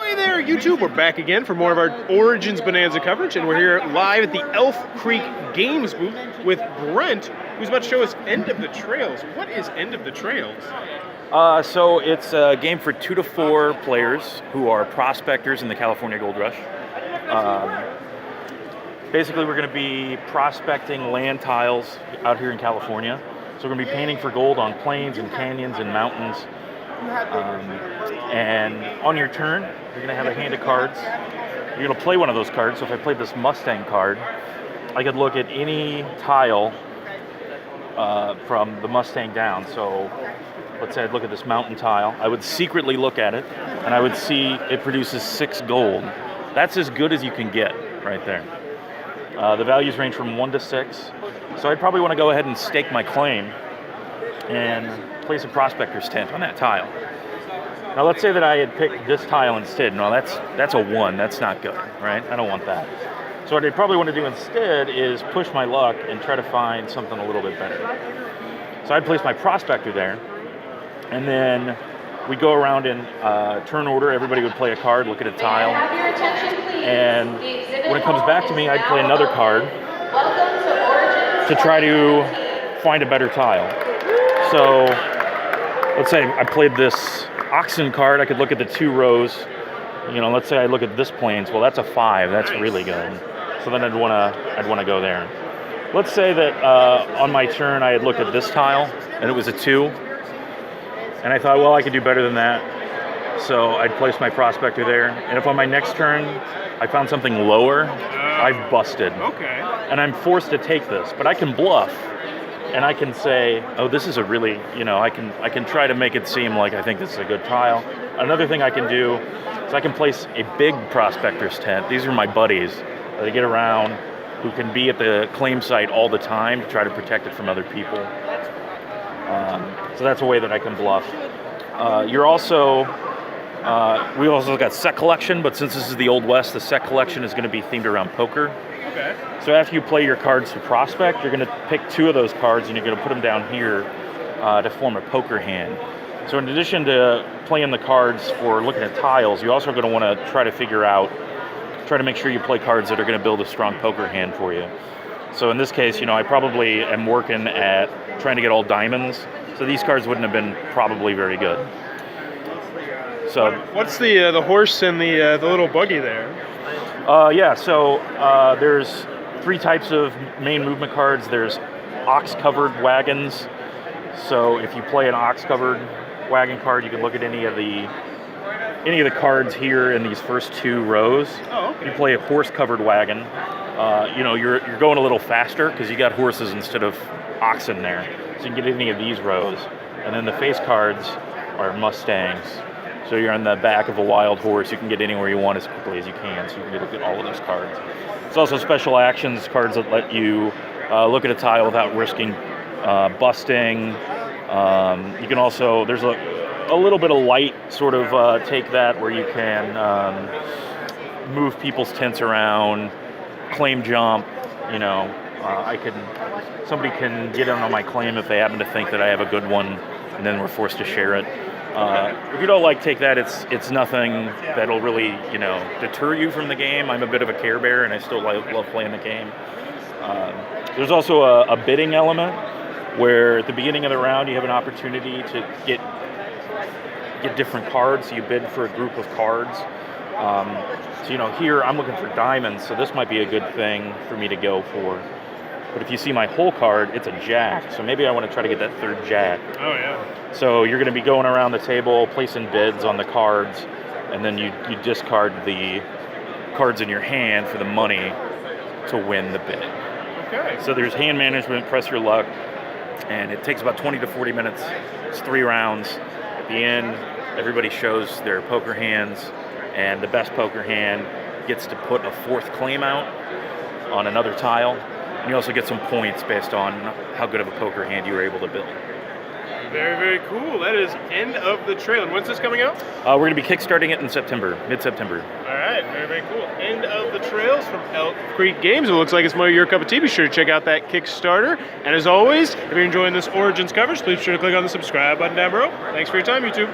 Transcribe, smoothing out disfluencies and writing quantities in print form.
Hey there, YouTube. We're back again for more of our Origins Bonanza coverage, and we're here live at the Elf Creek Games booth with Brent, who's about to show us End of the Trails. What is End of the Trails? So it's a game for 2 to 4 players who are prospectors in the California Gold Rush. Basically, we're going to be prospecting land tiles out here in California. So we're going to be painting for gold on plains and canyons and mountains. And on your turn, you're going to have a hand of cards. You're going to play one of those cards. So if I played this Mustang card, I could look at any tile from the Mustang down. So let's say I'd look at this mountain tile. I would secretly look at it, and I would see it produces 6 gold. That's as good as you can get right there. The values range from 1 to 6. So I'd probably want to go ahead and stake my claim and place a prospector's tent on that tile. Now let's say that I had picked this tile instead. No, that's a 1. That's not good, right? I don't want that. So what I'd probably want to do instead is push my luck and try to find something a little bit better. So I'd place my prospector there, and then we'd go around in turn order. Everybody would play a card, look at a tile, and when it comes back to me, I'd play another card to try to find a better tile. So let's say I played this oxen card. I could look at the 2 rows. You know, let's say I look at this plains. Well, that's a 5. That's really good. So then I'd want to go there. Let's say that on my turn I had looked at this tile and it was a 2, and I thought, well, I could do better than that. So I'd place my prospector there, and if on my next turn I found something lower, I've busted. Okay. And I'm forced to take this, but I can bluff. And I can say, oh, this is a really, I can try to make it seem like I think this is a good tile. Another thing I can do is I can place a big prospector's tent. These are my buddies that I get around who can be at the claim site all the time to try to protect it from other people. So that's a way that I can bluff. We also got set collection, but since this is the Old West, the set collection is going to be themed around poker. Okay. So after you play your cards to prospect, you're going to pick 2 of those cards and you're going to put them down here to form a poker hand. So in addition to playing the cards for looking at tiles, you're also going to want to try to make sure you play cards that are going to build a strong poker hand for you. So in this case, I probably am working at trying to get all diamonds. So these cards wouldn't have been probably very good. So what's the horse and the little buggy there? So there's 3 types of main movement cards. There's ox-covered wagons. So if you play an ox-covered wagon card, you can look at any of the cards here in these first 2 rows. Oh, okay. If you play a horse-covered wagon, you're going a little faster because you got horses instead of oxen there. So you can get any of these rows. And then the face cards are mustangs. So you're on the back of a wild horse. You can get anywhere you want as quickly as you can. So you can get all of those cards. There's also special actions cards that let you look at a tile without risking busting. You can also, there's a little bit of light sort of take that where you can move people's tents around, claim jump. Somebody can get in on my claim if they happen to think that I have a good one, and then we're forced to share it. If you don't take that, it's nothing that'll really, deter you from the game. I'm a bit of a Care Bear, and I still love playing the game. There's also a bidding element where at the beginning of the round you have an opportunity to get different cards. So you bid for a group of cards. Here I'm looking for diamonds, so this might be a good thing for me to go for. But if you see my whole card, it's a jack. So maybe I want to try to get that 3rd jack. Oh, yeah. So you're going to be going around the table, placing bids on the cards, and then you discard the cards in your hand for the money to win the bid. Okay. So there's hand management, press your luck, and it takes about 20 to 40 minutes. It's 3 rounds. At the end, everybody shows their poker hands, and the best poker hand gets to put a 4th claim out on another tile. And you also get some points based on how good of a poker hand you were able to build. Very, very cool. That is End of the Trail. And when's this coming out? We're going to be kickstarting it in September, mid-September. All right, very, very cool. End of the Trails from Elk Creek Games. It looks like it's more your cup of tea. Be sure to check out that Kickstarter. And as always, if you're enjoying this Origins coverage, please be sure to click on the subscribe button down below. Thanks for your time, YouTube.